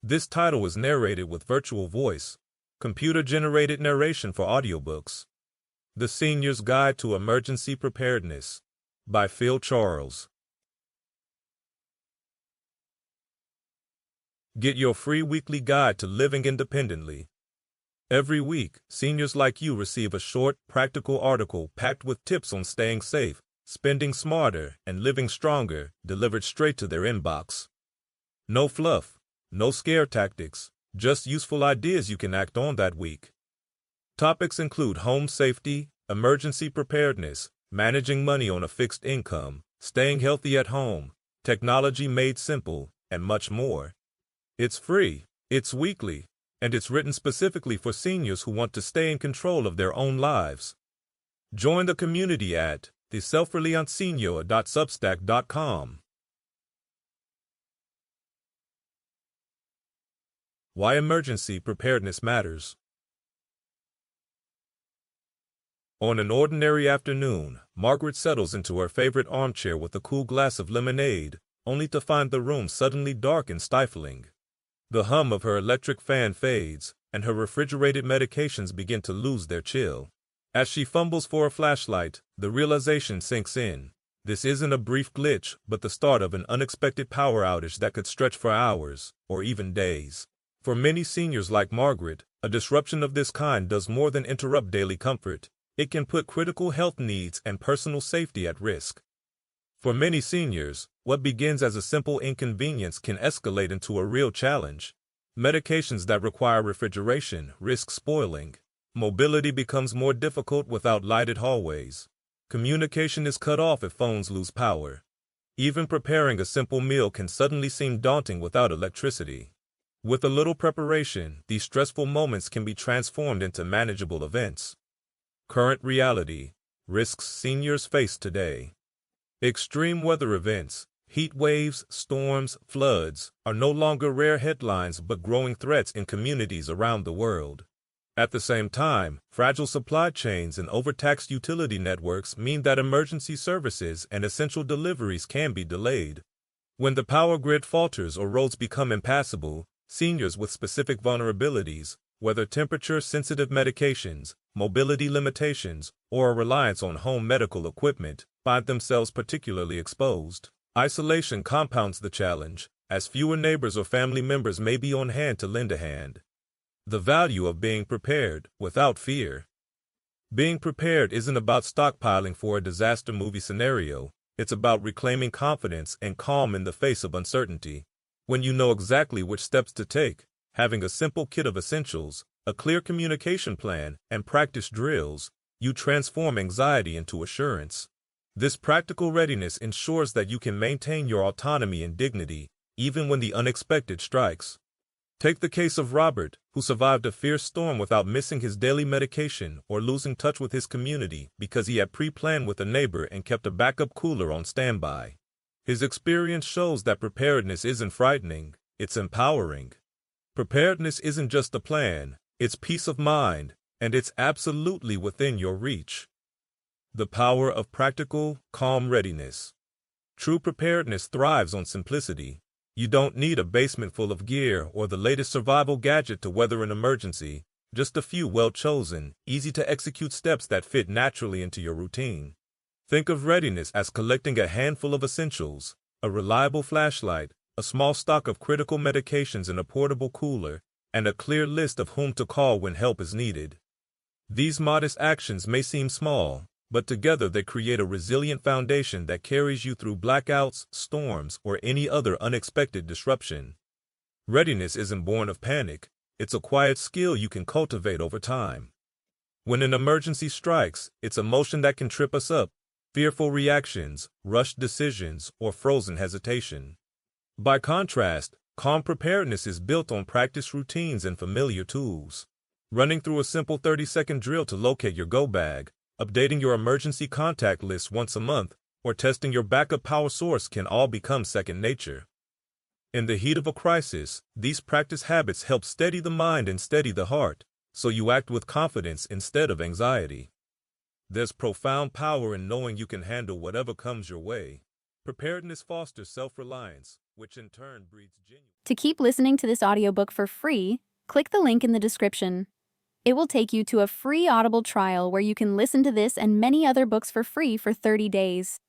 This title is narrated with virtual voice, computer-generated narration for audiobooks. The Senior's Guide to Emergency Preparedness by Phil Charles. Get your free weekly guide to living independently. Every week, seniors like you receive a short, practical article packed with tips on staying safe, spending smarter, and living stronger, delivered straight to their inbox. No fluff, no scare tactics, just useful ideas you can act on that week. Topics include home safety, emergency preparedness, managing money on a fixed income, staying healthy at home, technology made simple, and much more. It's free, it's weekly, and it's written specifically for seniors who want to stay in control of their own lives. Join the community at theselfreliantsenior.substack.com. Why emergency preparedness matters. On an ordinary afternoon, Margaret settles into her favorite armchair with a cool glass of lemonade, only to find the room suddenly dark and stifling. The hum of her electric fan fades, and her refrigerated medications begin to lose their chill. As she fumbles for a flashlight, the realization sinks in. This isn't a brief glitch, but the start of an unexpected power outage that could stretch for hours, or even days. For many seniors like Margaret, a disruption of this kind does more than interrupt daily comfort. It can put critical health needs and personal safety at risk. For many seniors, what begins as a simple inconvenience can escalate into a real challenge. Medications that require refrigeration risk spoiling. Mobility becomes more difficult without lighted hallways. Communication is cut off if phones lose power. Even preparing a simple meal can suddenly seem daunting without electricity. With a little preparation, these stressful moments can be transformed into manageable events. Current reality: risks seniors face today. Extreme weather events, heat waves, storms, floods, are no longer rare headlines but growing threats in communities around the world. At the same time, fragile supply chains and overtaxed utility networks mean that emergency services and essential deliveries can be delayed. When the power grid falters or roads become impassable, seniors with specific vulnerabilities, whether temperature-sensitive medications, mobility limitations, or a reliance on home medical equipment, find themselves particularly exposed. Isolation compounds the challenge, as fewer neighbors or family members may be on hand to lend a hand. The value of being prepared without fear. Being prepared isn't about stockpiling for a disaster movie scenario. It's about reclaiming confidence and calm in the face of uncertainty. When you know exactly which steps to take, having a simple kit of essentials, a clear communication plan, and practice drills, you transform anxiety into assurance. This practical readiness ensures that you can maintain your autonomy and dignity, even when the unexpected strikes. Take the case of Robert, who survived a fierce storm without missing his daily medication or losing touch with his community because he had pre-planned with a neighbor and kept a backup cooler on standby. His experience shows that preparedness isn't frightening, it's empowering. Preparedness isn't just a plan, it's peace of mind, and it's absolutely within your reach. The power of practical, calm readiness. True preparedness thrives on simplicity. You don't need a basement full of gear or the latest survival gadget to weather an emergency, just a few well-chosen, easy-to-execute steps that fit naturally into your routine. Think of readiness as collecting a handful of essentials: a reliable flashlight, a small stock of critical medications in a portable cooler, and a clear list of whom to call when help is needed. These modest actions may seem small, but together they create a resilient foundation that carries you through blackouts, storms, or any other unexpected disruption. Readiness isn't born of panic, it's a quiet skill you can cultivate over time. When an emergency strikes, it's emotion that can trip us up: fearful reactions, rushed decisions, or frozen hesitation. By contrast, calm preparedness is built on practice routines and familiar tools. Running through a simple 30-second drill to locate your go bag, updating your emergency contact list once a month, or testing your backup power source can all become second nature. In the heat of a crisis, these practice habits help steady the mind and steady the heart, so you act with confidence instead of anxiety. There's profound power in knowing you can handle whatever comes your way. Preparedness fosters self-reliance, which in turn breeds genuine. To keep listening to this audiobook for free, click the link in the description. It will take you to a free Audible trial where you can listen to this and many other books for free for 30 days.